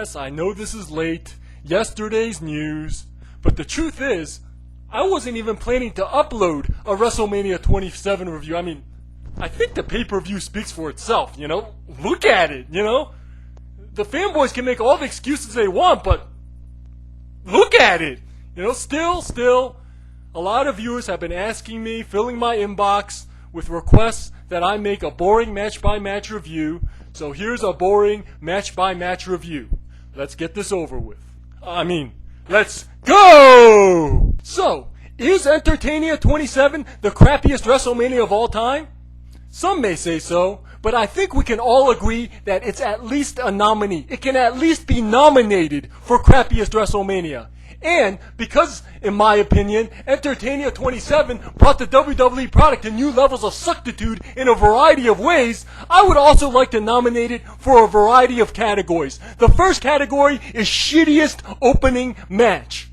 yes, I know this is late, yesterday's news, but the truth is, I wasn't even planning to upload a WrestleMania 27 review. I mean, I think the pay-per-view speaks for itself, you know? Look at it, you know? The fanboys can make all the excuses they want, but look at it! You know, still, a lot of viewers have been asking me, filling my inbox with requests that I make a boring match-by-match review. So here's a boring match-by-match review. Let's get this over with. Let's go! So, is Entertainia 27 the crappiest WrestleMania of all time? Some may say so, but I think we can all agree that it's at least a nominee. It can at least be nominated for crappiest WrestleMania. And because, in my opinion, Entertainia 27 brought the WWE product to new levels of suckitude in a variety of ways, I would also like to nominate it for a variety of categories. The first category is shittiest opening match.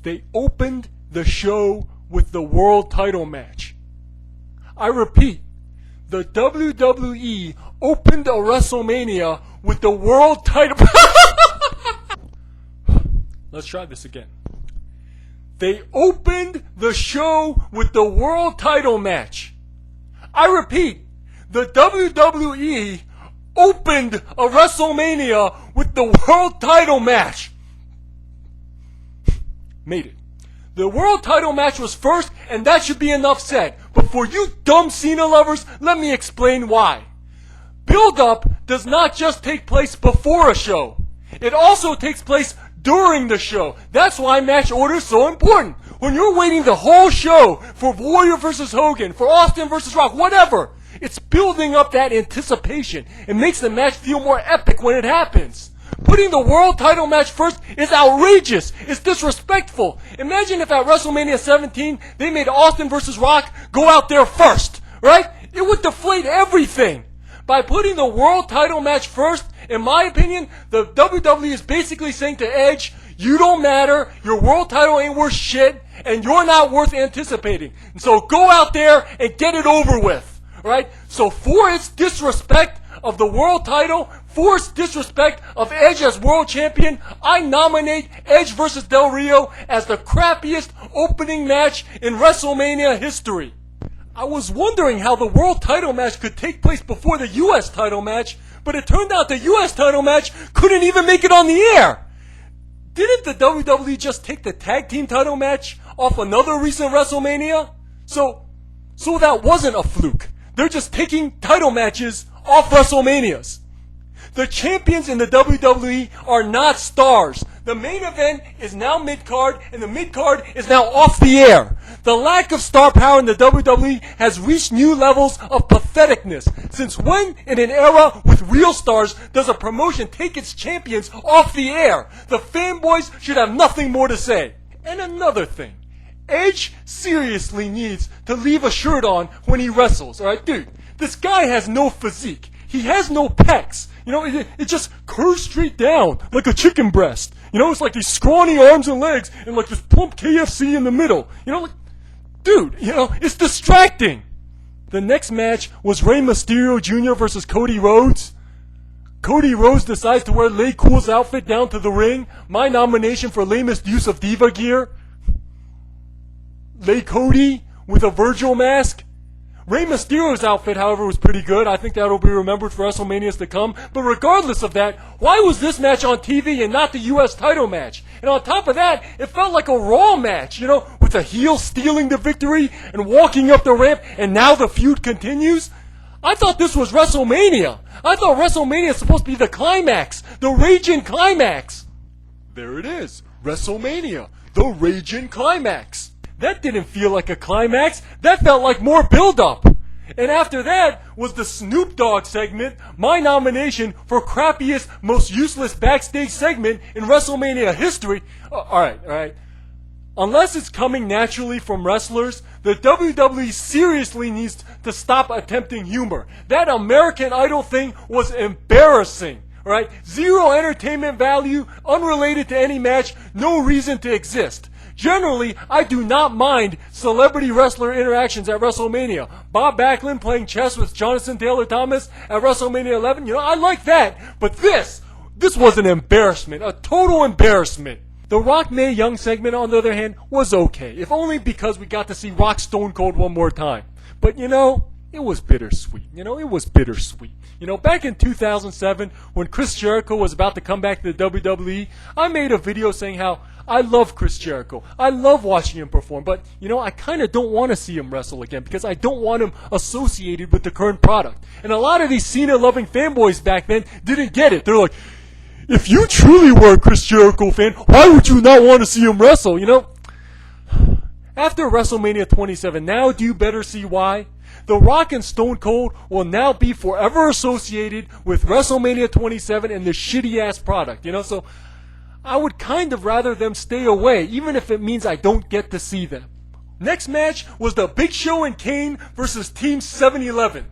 They opened the show with the world title match. I repeat, the WWE opened a WrestleMania with the world title. Let's try this again. They opened the show with the world title match. I repeat, the WWE opened a WrestleMania with the world title match. Made it. The world title match was first, and that should be enough said. But for you dumb Cena lovers, let me explain why. Build-up does not just take place before a show. It also takes place during the show. That's why match order is so important. When you're waiting the whole show for Warrior versus Hogan, for Austin versus Rock, whatever, it's building up that anticipation. It makes the match feel more epic when it happens. Putting the world title match first is outrageous. It's disrespectful. Imagine if at WrestleMania 17 they made Austin versus Rock go out there first, right? It would deflate everything. By putting the world title match first, in my opinion, the WWE is basically saying to Edge, you don't matter, your world title ain't worth shit, and you're not worth anticipating. And so go out there and get it over with, right? So for its disrespect of the world title, for its disrespect of Edge as world champion, I nominate Edge versus Del Rio as the crappiest opening match in WrestleMania history. I was wondering how the world title match could take place before the U.S. title match, but it turned out the U.S. title match couldn't even make it on the air. Didn't the WWE just take the tag team title match off another recent WrestleMania? So that wasn't a fluke. They're just taking title matches off WrestleManias. The champions in the WWE are not stars. The main event is now Midcard, and the Midcard is now off the air. The lack of star power in the WWE has reached new levels of patheticness. Since when, in an era with real stars, does a promotion take its champions off the air? The fanboys should have nothing more to say. And another thing, Edge seriously needs to leave a shirt on when he wrestles, alright? Dude, this guy has no physique. He has no pecs. You know, it just curves straight down like a chicken breast. You know, it's like these scrawny arms and legs and like this plump KFC in the middle. You know, like, dude, you know, it's distracting. The next match was Rey Mysterio Jr. versus Cody Rhodes. Cody Rhodes decides to wear Lay Cool's outfit down to the ring. My nomination for lamest use of diva gear. Lay Cody with a Virgil mask. Rey Mysterio's outfit, however, was pretty good. I think that'll be remembered for WrestleManias to come. But regardless of that, why was this match on TV and not the U.S. title match? And on top of that, it felt like a Raw match, you know, with the heel stealing the victory and walking up the ramp, and now the feud continues? I thought this was WrestleMania. I thought WrestleMania is supposed to be the climax, the raging climax. There it is, WrestleMania, the raging climax. That didn't feel like a climax. That felt like more build-up. And after that was the Snoop Dogg segment, my nomination for crappiest, most useless backstage segment in WrestleMania history. Alright. Unless it's coming naturally from wrestlers, the WWE seriously needs to stop attempting humor. That American Idol thing was embarrassing. Alright? Zero entertainment value, unrelated to any match, no reason to exist. Generally, I do not mind celebrity wrestler interactions at WrestleMania. Bob Backlund playing chess with Jonathan Taylor Thomas at WrestleMania 11, you know, I like that. But this This was an embarrassment, a total embarrassment. The Rock Mae Young segment, on the other hand, was okay, if only because we got to see Rock Stone Cold one more time. But it was bittersweet. It was bittersweet. Back in 2007, when Chris Jericho was about to come back to the WWE, I made a video saying how I love Chris Jericho. I love watching him perform, but, I kind of don't want to see him wrestle again because I don't want him associated with the current product. And a lot of these Cena-loving fanboys back then didn't get it. They're like, if you truly were a Chris Jericho fan, why would you not want to see him wrestle, After WrestleMania 27, now do you better see why? The Rock and Stone Cold will now be forever associated with WrestleMania 27 and the shitty-ass product, So I would kind of rather them stay away, even if it means I don't get to see them. Next match was the Big Show and Kane versus Team 7-Eleven.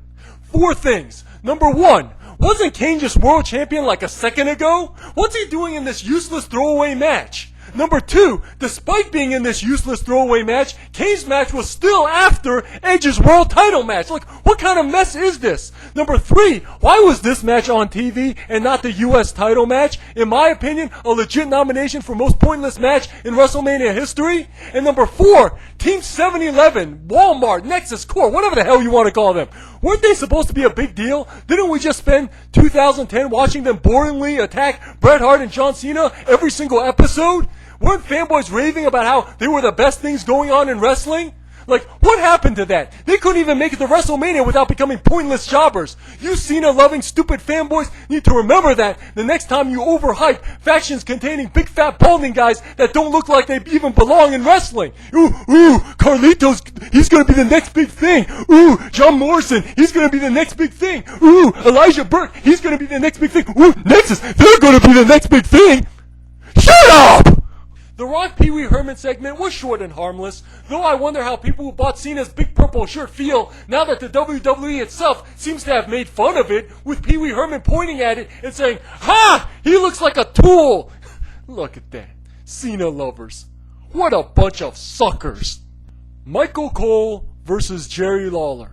4 things. Number 1, wasn't Kane just world champion like a second ago? What's he doing in this useless throwaway match? Number 2, despite being in this useless throwaway match, Kane's match was still after Edge's world title match. Like, what kind of mess is this? Number 3, why was this match on TV and not the US title match? In my opinion, a legit nomination for most pointless match in WrestleMania history. And number 4, Team 7-Eleven, Walmart, Nexus Corp, whatever the hell you want to call them. Weren't they supposed to be a big deal? Didn't we just spend 2010 watching them boringly attack Bret Hart and John Cena every single episode? Weren't fanboys raving about how they were the best things going on in wrestling? Like, what happened to that? They couldn't even make it to WrestleMania without becoming pointless jobbers. You Cena-loving stupid fanboys need to remember that the next time you overhype factions containing big fat balding guys that don't look like they even belong in wrestling. Ooh, Carlitos, he's gonna be the next big thing. Ooh, John Morrison, he's gonna be the next big thing. Ooh, Elijah Burke, he's gonna be the next big thing. Ooh, Nexus, they're gonna be the next big thing. Shut up! The Rock Pee Wee Herman segment was short and harmless, though I wonder how people who bought Cena's big purple shirt feel now that the WWE itself seems to have made fun of it, with Pee Wee Herman pointing at it and saying, "Ha! He looks like a tool!" Look at that. Cena lovers. What a bunch of suckers. Michael Cole versus Jerry Lawler.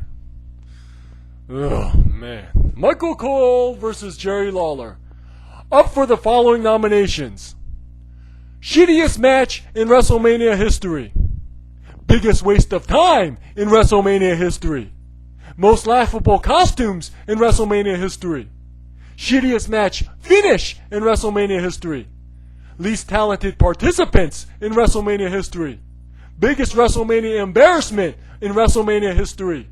Oh, man. Michael Cole versus Jerry Lawler. Up for the following nominations. Shittiest match in WrestleMania history. Biggest waste of time in WrestleMania history. Most laughable costumes in WrestleMania history. Shittiest match finish in WrestleMania history. Least talented participants in WrestleMania history. Biggest WrestleMania embarrassment in WrestleMania history.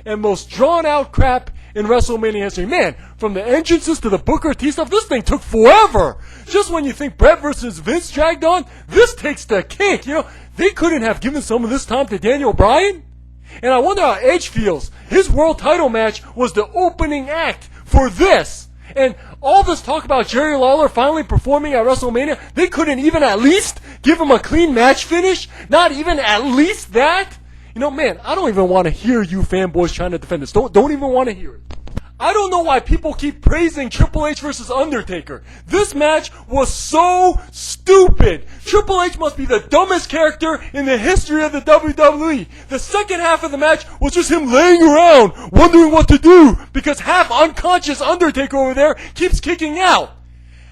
And most drawn out crap in WrestleMania history. Man, from the entrances to the Booker T stuff, this thing took forever. Just when you think Bret versus Vince dragged on, this takes the cake. They couldn't have given some of this time to Daniel Bryan. And I wonder how Edge feels. His world title match was the opening act for this. And all this talk about Jerry Lawler finally performing at WrestleMania, they couldn't even at least give him a clean match finish? Not even at least that? Man, I don't even want to hear you fanboys trying to defend this. Don't even want to hear it. I don't know why people keep praising Triple H versus Undertaker. This match was so stupid. Triple H must be the dumbest character in the history of the WWE. The second half of the match was just him laying around, wondering what to do, because half unconscious Undertaker over there keeps kicking out.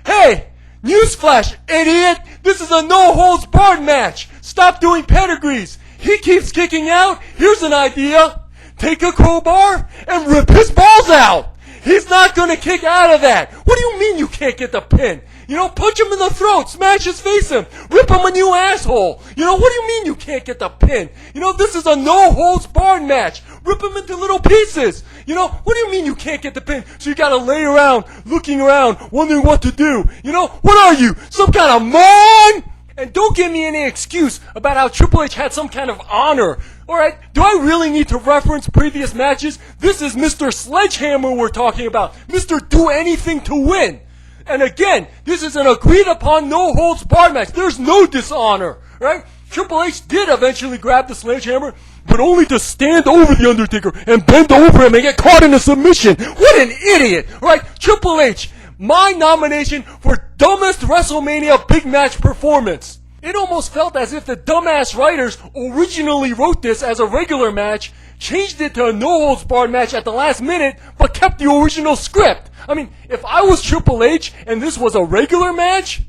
Hey, newsflash, idiot! This is a no-holds-barred match. Stop doing pedigrees. He keeps kicking out. Here's an idea. Take a crowbar and rip his balls out. He's not going to kick out of that. What do you mean you can't get the pin? Punch him in the throat, smash his face in, rip him a new asshole. What do you mean you can't get the pin? This is a no-holds-barred match. Rip him into little pieces. What do you mean you can't get the pin? So you got to lay around, looking around, wondering what to do. What are you, some kind of moron? And don't give me any excuse about how Triple H had some kind of honor. Alright, do I really need to reference previous matches? This is Mr. Sledgehammer we're talking about. Mr. Do Anything to Win. And again, this is an agreed upon no-holds-barred match. There's no dishonor, right? Triple H did eventually grab the sledgehammer, but only to stand over the Undertaker and bend over him and get caught in a submission. What an idiot, right? Triple H, my nomination for dumbest WrestleMania big match performance. It almost felt as if the dumbass writers originally wrote this as a regular match, changed it to a no-holds-barred match at the last minute, but kept the original script. I mean, if I was Triple H and this was a regular match,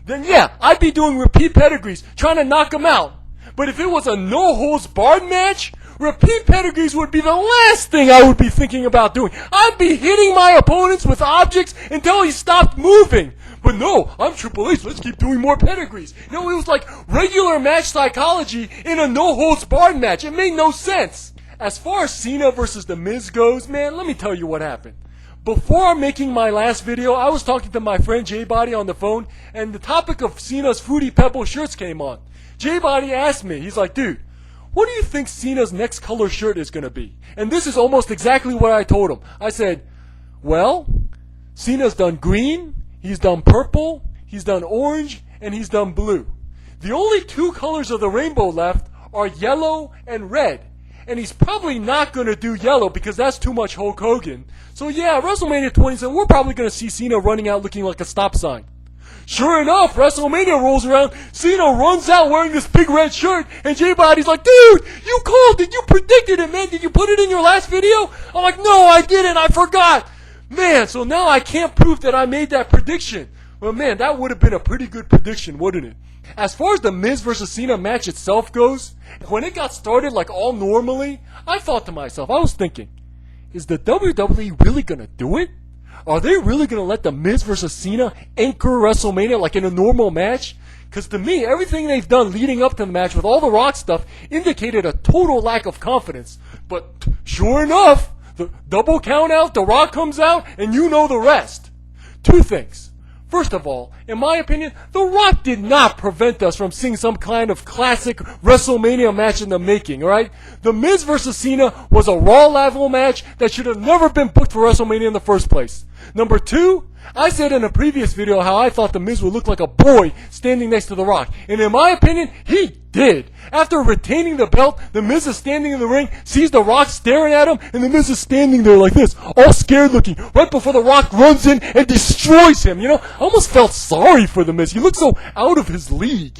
then yeah, I'd be doing repeat pedigrees, trying to knock him out. But if it was a no-holds-barred match, repeat pedigrees would be the last thing I would be thinking about doing. I'd be hitting my opponents with objects until he stopped moving. But no, I'm Triple H, let's keep doing more pedigrees. It was like regular match psychology in a no-holds-barred match. It made no sense. As far as Cena versus The Miz goes, man, let me tell you what happened. Before making my last video, I was talking to my friend J-Body on the phone, and the topic of Cena's Fruity Pebble shirts came on. J-Body asked me, he's like, dude, what do you think Cena's next color shirt is going to be? And this is almost exactly what I told him. I said, well, Cena's done green, he's done purple, he's done orange, and he's done blue. The only two colors of the rainbow left are yellow and red. And he's probably not going to do yellow because that's too much Hulk Hogan. So yeah, WrestleMania 27, we're probably going to see Cena running out looking like a stop sign. Sure enough, WrestleMania rolls around, Cena runs out wearing this big red shirt, and J-Body's like, dude, you called it, you predicted it, man, did you put it in your last video? I'm like, no, I didn't, I forgot. Man, so now I can't prove that I made that prediction. Well, man, that would have been a pretty good prediction, wouldn't it? As far as the Miz versus Cena match itself goes, when it got started like all normally, I thought to myself, I was thinking, is the WWE really going to do it? Are they really going to let the Miz versus Cena anchor WrestleMania like in a normal match? Because to me, everything they've done leading up to the match with all the Rock stuff indicated a total lack of confidence. But sure enough, the double count out, the Rock comes out, and you know the rest. Two things. First of all, in my opinion, The Rock did not prevent us from seeing some kind of classic WrestleMania match in the making, alright? The Miz vs. Cena was a Raw level match that should have never been booked for WrestleMania in the first place. Number two, I said in a previous video how I thought The Miz would look like a boy standing next to The Rock. And in my opinion, he did. After retaining the belt, The Miz is standing in the ring, sees The Rock staring at him, and The Miz is standing there like this, all scared looking, right before The Rock runs in and destroys him, I almost felt sorry for The Miz. He looked so out of his league,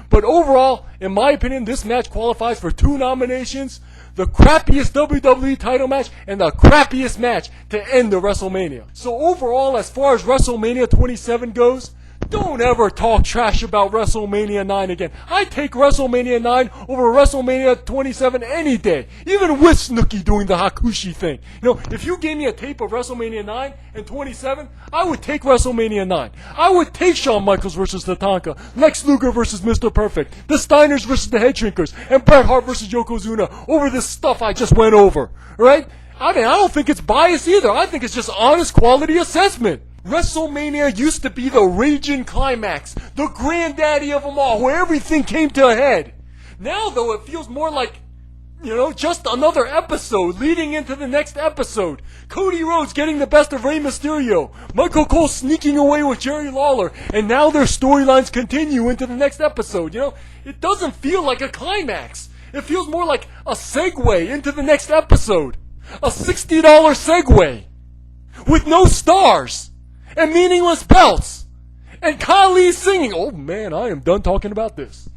But overall, in my opinion, this match qualifies for 2 nominations. The crappiest WWE title match and the crappiest match to end the WrestleMania. So overall, as far as WrestleMania 27 goes, don't ever talk trash about WrestleMania 9 again. I take WrestleMania 9 over WrestleMania 27 any day. Even with Snooki doing the Hakushi thing. If you gave me a tape of WrestleMania 9 and 27, I would take WrestleMania 9. I would take Shawn Michaels versus Tatanka, Lex Luger versus Mr. Perfect, the Steiners versus the Head Shrinkers, and Bret Hart versus Yokozuna over this stuff I just went over. Right? I don't think it's bias either. I think it's just honest quality assessment. WrestleMania used to be the raging climax, the granddaddy of them all, where everything came to a head. Now, though, it feels more like, just another episode leading into the next episode. Cody Rhodes getting the best of Rey Mysterio, Michael Cole sneaking away with Jerry Lawler, and now their storylines continue into the next episode. It doesn't feel like a climax. It feels more like a segue into the next episode. A $60 segue with no stars. And meaningless belts. And Khali singing. Oh man, I am done talking about this.